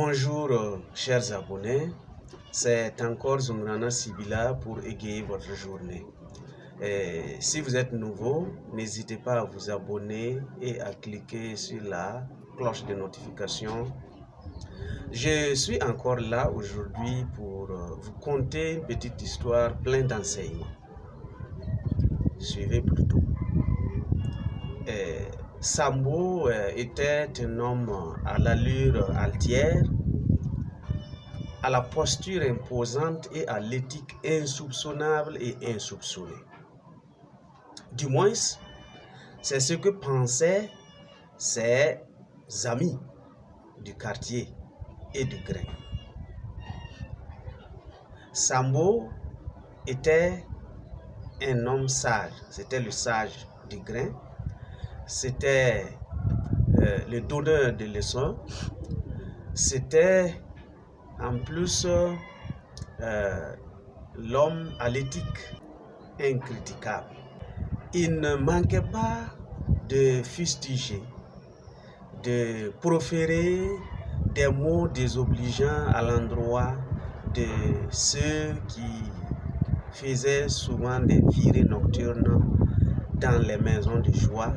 Bonjour chers abonnés, c'est encore Zungrana Sibila pour égayer votre journée. Si vous êtes nouveau, n'hésitez pas à vous abonner et à cliquer sur la cloche de notification. Je suis encore là aujourd'hui pour vous conter une petite histoire pleine d'enseignements. Suivez plutôt. Sambo était un homme à l'allure altière, à la posture imposante et à l'éthique insoupçonnable et insoupçonnée. Du moins, c'est ce que pensaient ses amis du quartier et du grain. Sambo était un homme sage, c'était le sage du grain, c'était le donneur de leçons, c'était en plus l'homme à l'éthique incritiquable. Il ne manquait pas de fustiger, de proférer des mots désobligeants à l'endroit de ceux qui faisaient souvent des virées nocturnes dans les maisons de joie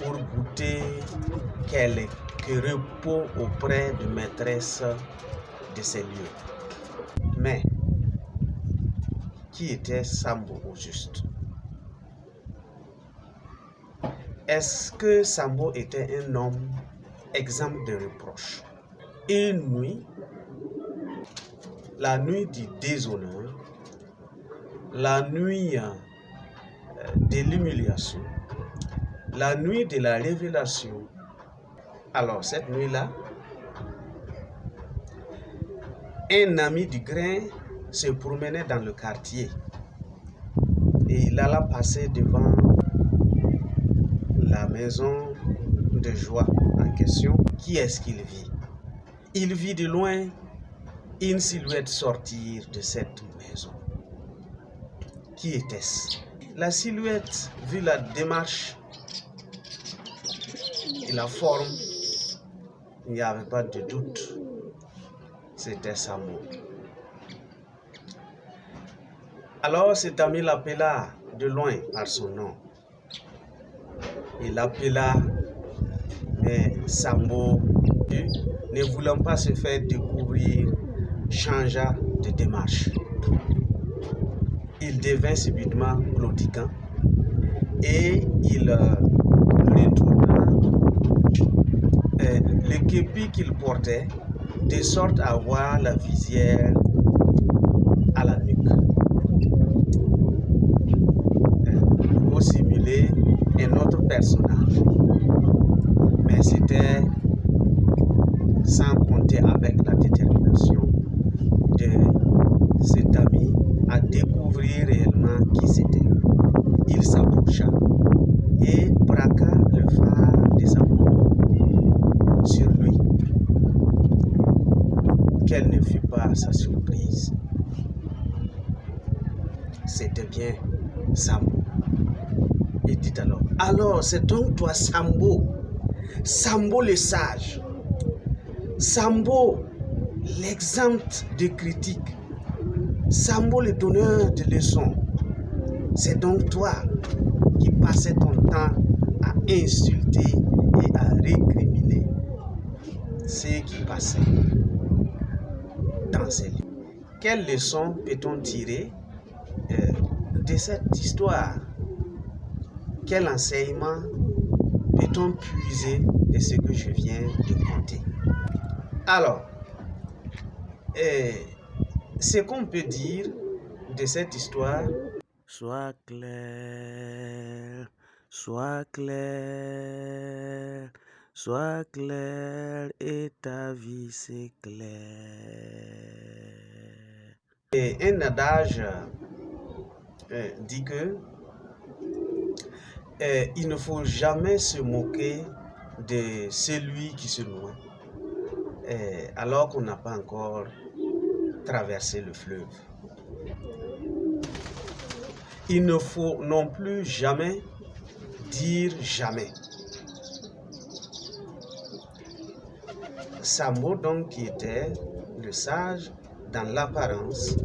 pour goûter quelques repos auprès de maîtresses de ces lieux. Mais qui était Sambo au juste? Est-ce que Sambo était un homme exempt de reproches? Une nuit, la nuit du déshonneur, la nuit de l'humiliation, la nuit de la révélation. Alors cette nuit-là, un ami du grain se promenait dans le quartier et il alla passer devant la maison de joie en question. Qui est-ce qu'il vit? Il vit de loin une silhouette sortir de cette maison. Qui était-ce? La silhouette, vu la démarche et la forme, il n'y avait pas de doute. C'était Sambo. Alors cet ami l'appela de loin par son nom. Il l'appela, mais Sambo, ne voulant pas se faire découvrir, changea de démarche. Il devint subitement claudiquant et il retourna le képi qu'il portait de sorte à avoir la visière à la nuque. Pour simuler un autre personnage. Mais c'était sans compter avec la détermination de cet ami à découvrir réellement qui c'était. Il s'approcha et braqua le phare de sa moto sur lui. Quelle ne fut pas sa surprise? C'était bien Sambo. Il dit alors c'est donc toi Sambo, Sambo le sage, Sambo l'exempt de critique, Sambo le donneur de leçons. C'est donc toi qui passais ton temps à insulter et à récriminer ceux qui passaient dans ces lieux. Quelle leçon peut-on tirer de cette histoire? Quel enseignement peut-on puiser de ce que je viens de conter? Alors, ce qu'on peut dire de cette histoire, sois clair, sois clair, sois clair et ta vie c'est clair. Et un adage dit que il ne faut jamais se moquer de celui qui se noie alors qu'on n'a pas encore traversé le fleuve. Il ne faut non plus jamais dire jamais. Samo, donc, qui était le sage dans l'apparence,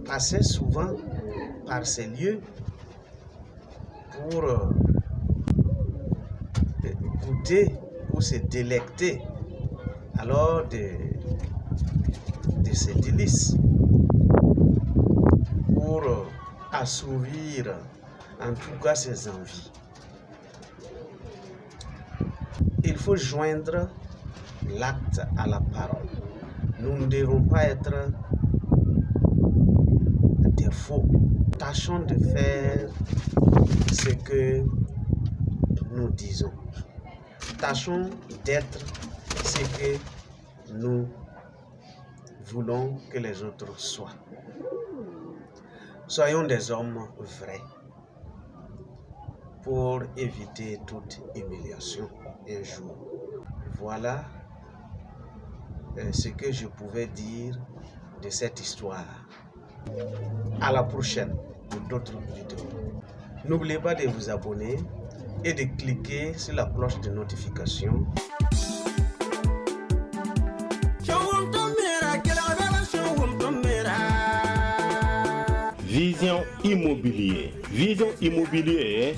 passait souvent par ces lieux pour goûter, pour se délecter alors de ces délices, pour assouvir en tout cas ses envies. Il faut joindre l'acte à la parole. Nous ne devons pas être des faux. Tâchons de faire ce que nous disons. Tâchons d'être ce que nous voulons que les autres soient. Soyons des hommes vrais pour éviter toute humiliation un jour. Voilà ce que je pouvais dire de cette histoire. À la prochaine pour d'autres vidéos. N'oubliez pas de vous abonner et de cliquer sur la cloche de notification. Vision Immobilier. Vision Immobilier